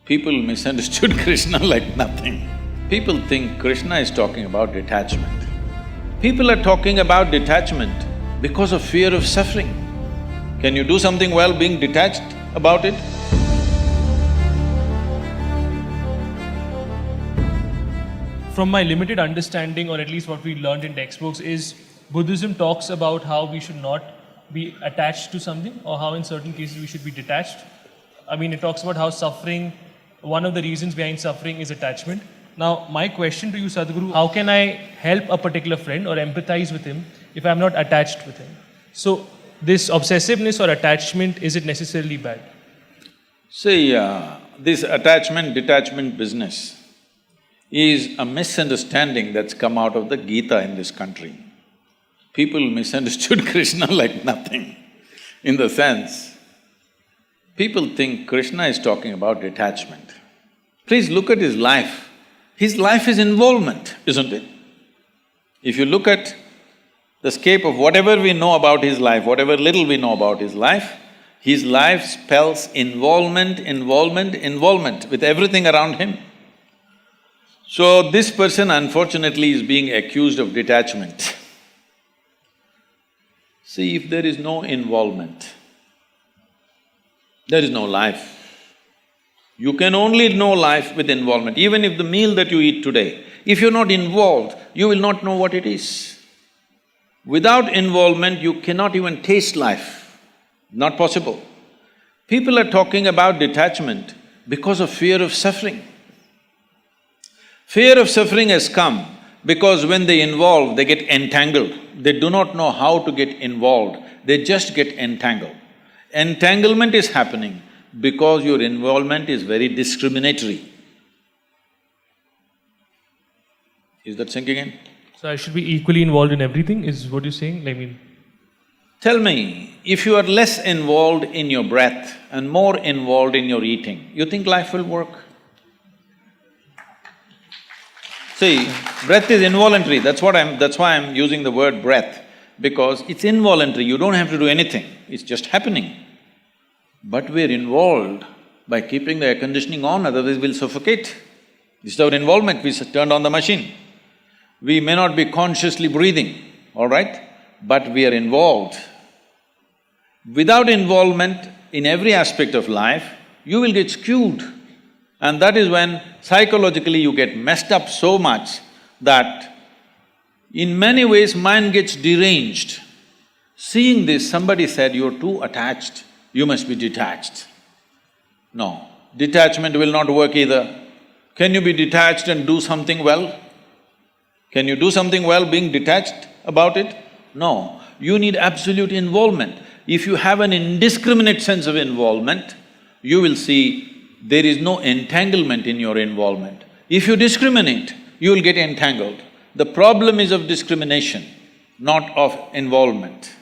People misunderstood Krishna like nothing. People think Krishna is talking about detachment. People are talking about detachment because of fear of suffering. Can you do something well being detached about it? From my limited understanding, or at least what we learned in textbooks, is Buddhism talks about how we should not be attached to something, or how in certain cases we should be detached. I mean, it talks about how suffering, one of the reasons behind suffering is attachment. Now, my question to you, Sadhguru, how can I help a particular friend or empathize with him if I'm not attached with him? So, this obsessiveness or attachment, is it necessarily bad? See, this attachment-detachment business is a misunderstanding that's come out of the Gita in this country. People misunderstood Krishna like nothing, in the sense, people think Krishna is talking about detachment. Please look at his life. His life is involvement, isn't it? If you look at the scape of whatever we know about his life, whatever little we know about his life spells involvement, involvement, involvement with everything around him. So this person unfortunately is being accused of detachment. See, if there is no involvement, there is no life. You can only know life with involvement. Even if the meal that you eat today, if you're not involved, you will not know what it is. Without involvement, you cannot even taste life. Not possible. People are talking about detachment because of fear of suffering. Fear of suffering has come because when they involve, they get entangled. They do not know how to get involved, they just get entangled. Entanglement is happening because your involvement is very discriminatory. Is that sinking in? So I should be equally involved in everything, is what you're saying? I mean… Tell me, if you are less involved in your breath and more involved in your eating, you think life will work? See, breath is involuntary, that's why I'm using the word breath, because it's involuntary, you don't have to do anything, it's just happening. But we're involved by keeping the air conditioning on, otherwise we'll suffocate. This is our involvement, we turned on the machine. We may not be consciously breathing, all right, but we are involved. Without involvement in every aspect of life, you will get skewed. And that is when psychologically you get messed up so much that in many ways mind gets deranged. Seeing this, somebody said, you're too attached, you must be detached. No, detachment will not work either. Can you be detached and do something well? Can you do something well being detached about it? No, you need absolute involvement. If you have an indiscriminate sense of involvement, you will see there is no entanglement in your involvement. If you discriminate, you will get entangled. The problem is of discrimination, not of involvement.